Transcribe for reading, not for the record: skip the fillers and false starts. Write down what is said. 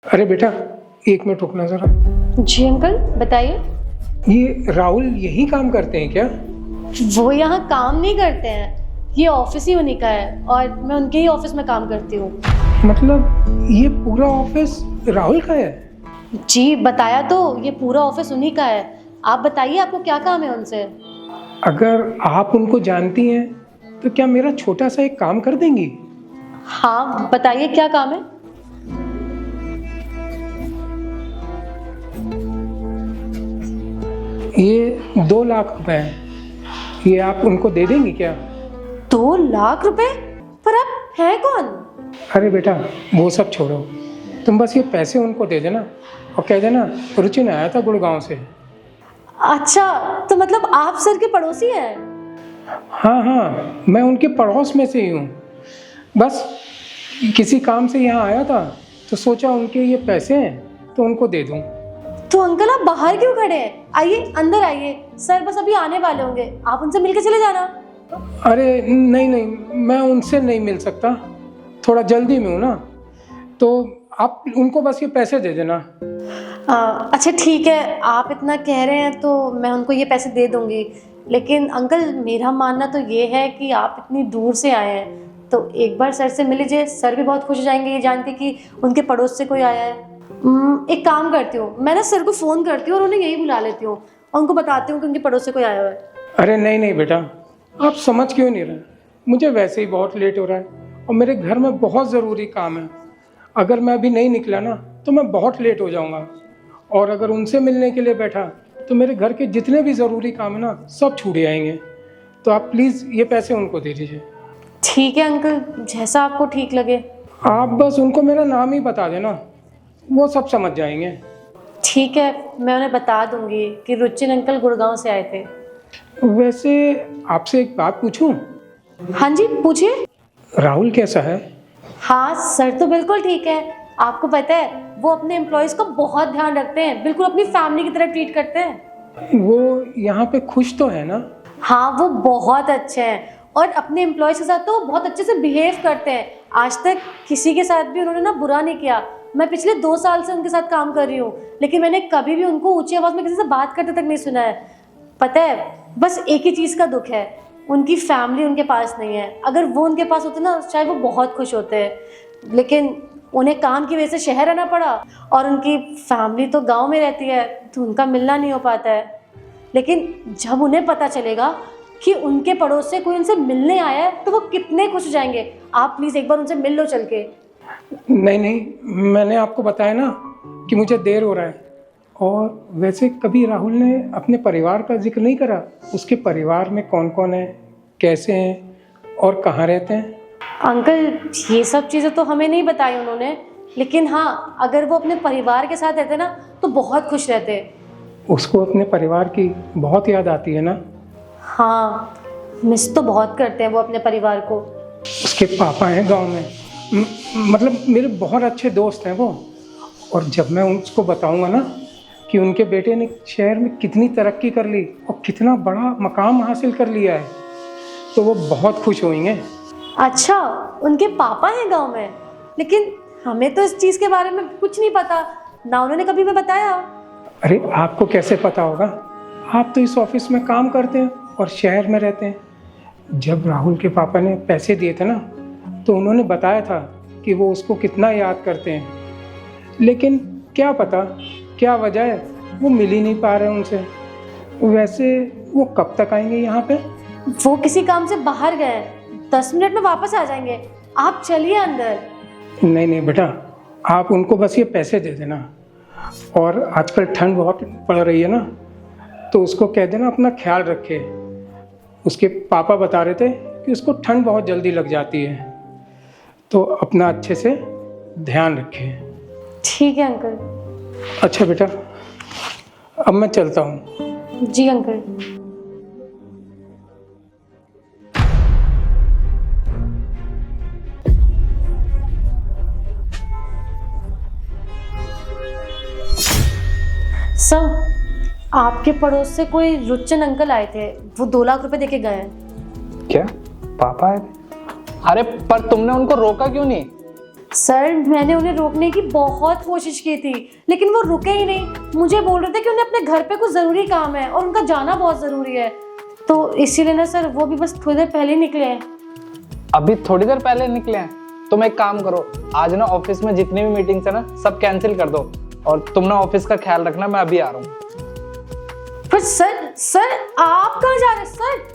अरे बेटा, 1 मिनट रुकना जरा। जी अंकल, बताइए। ये राहुल यही काम करते हैं क्या? वो यहाँ काम नहीं करते हैं, ये ऑफिस ही उन्हीं का है और मैं उनके ही ऑफिस में काम करती हूँ। मतलब ये पूरा ऑफिस राहुल का है? जी बताया तो, ये पूरा ऑफिस उन्हीं का है। आप बताइए, आपको क्या काम है उनसे? अगर आप उनको जानती हैं तो क्या मेरा छोटा सा एक काम कर देंगी? हाँ बताइए, क्या काम है? ये 2 लाख रुपए हैं, ये आप उनको दे देंगी क्या? 2 लाख रुपए? पर आप हैं कौन? अरे बेटा, वो सब छोड़ो, तुम बस ये पैसे उनको दे देना और कह देना रुचिन आया था गुड़गांव से। अच्छा, तो मतलब आप सर के पड़ोसी हैं? हाँ हाँ, मैं उनके पड़ोस में से ही हूँ। बस किसी काम से यहाँ आया था तो सोचा उनके ये पैसे हैं तो उनको दे दूँ। तो अंकल आप बाहर क्यों खड़े हैं? आइए अंदर आइए, सर बस अभी आने वाले होंगे, आप उनसे मिलके चले जाना। अरे नहीं नहीं, मैं उनसे नहीं मिल सकता, थोड़ा जल्दी में हूँ ना, तो आप उनको बस ये पैसे दे देना। अच्छा ठीक है, आप इतना कह रहे हैं तो मैं उनको ये पैसे दे दूंगी, लेकिन अंकल मेरा मानना तो ये है कि आप इतनी दूर से आए हैं तो एक बार सर से मिल लीजिए, सर भी बहुत खुश हो जाएंगे ये जान के कि उनके पड़ोस से कोई आया है। एक काम करती हूँ, मैं ना सर को फ़ोन करती हूँ और उन्हें यही बुला लेती हूँ और उनको बताती हूँ कि उनके पड़ोस से कोई आया हुआ है। अरे नहीं नहीं बेटा, आप समझ क्यों नहीं रहे? मुझे वैसे ही बहुत लेट हो रहा है और मेरे घर में बहुत ज़रूरी काम है। अगर मैं अभी नहीं निकला ना तो मैं बहुत लेट हो जाऊंगा, और अगर उनसे मिलने के लिए बैठा तो मेरे घर के जितने भी ज़रूरी काम है ना सब छूट जाएंगे। तो आप प्लीज़ ये पैसे उनको दे दीजिए। ठीक है अंकल, जैसा आपको ठीक लगे। आप बस उनको मेरा नाम ही बता देना, वो सब समझ जाएंगे। ठीक है, मैं उन्हें बता दूंगी कि रुचिन अंकल गुड़गांव से आए थे। वैसे आपसे एक बात पूछूं? हाँ जी पूछिए। राहुल कैसा है? हाँ सर तो बिल्कुल ठीक है, आपको पता है वो अपने एम्प्लॉयज़ का बहुत ध्यान रखते हैं, बिल्कुल अपनी फैमिली की तरह ट्रीट करते हैं। वो यहाँ पे खुश तो है ना? हाँ वो बहुत अच्छे हैं और अपने एम्प्लॉयज़ के साथ तो वो बहुत अच्छे से बिहेव करते हैं। आज तक किसी के साथ भी उन्होंने ना बुरा नहीं किया। मैं पिछले 2 साल से उनके साथ काम कर रही हूँ, लेकिन मैंने कभी भी उनको ऊंची आवाज़ में किसी से बात करते तक नहीं सुना है। पता है, बस एक ही चीज़ का दुख है, उनकी फैमिली उनके पास नहीं है। अगर वो उनके पास होते ना शायद वो बहुत खुश होते हैं, लेकिन उन्हें काम की वजह से शहर रहना पड़ा और उनकी फैमिली तो गांव में रहती है तो उनका मिलना नहीं हो पाता है। लेकिन जब उन्हें पता चलेगा कि उनके पड़ोस से कोई उनसे मिलने आया है तो वो कितने खुश हो जाएंगे। आप प्लीज़ एक बार उनसे मिल लो चल के। नहीं नहीं, मैंने आपको बताया ना कि मुझे देर हो रहा है। और वैसे कभी राहुल ने अपने परिवार का जिक्र नहीं करा? उसके परिवार में कौन कौन है, कैसे हैं और कहाँ रहते हैं? अंकल ये सब चीज़ें तो हमें नहीं बताई उन्होंने, लेकिन हाँ अगर वो अपने परिवार के साथ रहते ना तो बहुत खुश रहते। उसको अपने परिवार की बहुत याद आती है ना? हाँ मिस तो बहुत करते हैं वो अपने परिवार को। उसके पापा हैं गांव में, मतलब मेरे बहुत अच्छे दोस्त हैं वो। और जब मैं उसको बताऊंगा ना कि उनके बेटे ने शहर में कितनी तरक्की कर ली और कितना बड़ा मकाम हासिल कर लिया है तो वो बहुत खुश होंगे। अच्छा, उनके पापा हैं गांव में? लेकिन हमें तो इस चीज़ के बारे में कुछ नहीं पता ना, उन्होंने कभी हमें बताया। अरे आपको कैसे पता होगा? आप तो इस ऑफिस में काम करते हैं और शहर में रहते हैं। जब राहुल के पापा ने पैसे दिए थे ना तो उन्होंने बताया था कि वो उसको कितना याद करते हैं, लेकिन क्या पता क्या वजह है वो मिल ही नहीं पा रहे उनसे। वैसे वो कब तक आएंगे यहाँ पे? वो किसी काम से बाहर गए हैं, 10 मिनट में वापस आ जाएंगे। आप चलिए अंदर। नहीं नहीं बेटा, आप उनको बस ये पैसे दे देना। और आजकल ठंड बहुत पड़ रही है ना तो उसको कह देना अपना ख्याल रखे। उसके पापा बता रहे थे कि उसको ठंड बहुत जल्दी लग जाती है, तो अपना अच्छे से ध्यान रखे। ठीक है अंकल। अच्छा बेटा, अब मैं चलता हूँ। जी अंकल। सर आपके पड़ोस से कोई रुचिन अंकल आए थे, वो 2 लाख रुपए देके गए हैं। क्या पापा है? अरे पर तुमने उनको रोका क्यों नहीं? सर मैंने उन्हें रोकने की बहुत कोशिश की थी, लेकिन वो रुके ही नहीं। मुझे बोल रहे थे कि उन्हें अपने घर पे कुछ ज़रूरी काम है और उनका जाना बहुत ज़रूरी है, तो इसीलिए ना सर वो भी बस थोड़ी देर पहले ही निकले हैं। अभी थोड़ी देर पहले निकले हैं? तुम एक काम करो, आज ना ऑफिस में जितनी भी मीटिंग्स है ना सब कैंसिल कर दो और तुम ना ऑफिस का ख्याल रखना, मैं अभी आ रहा हूँ। पर सर आप कहाँ जा रहे हैं सर?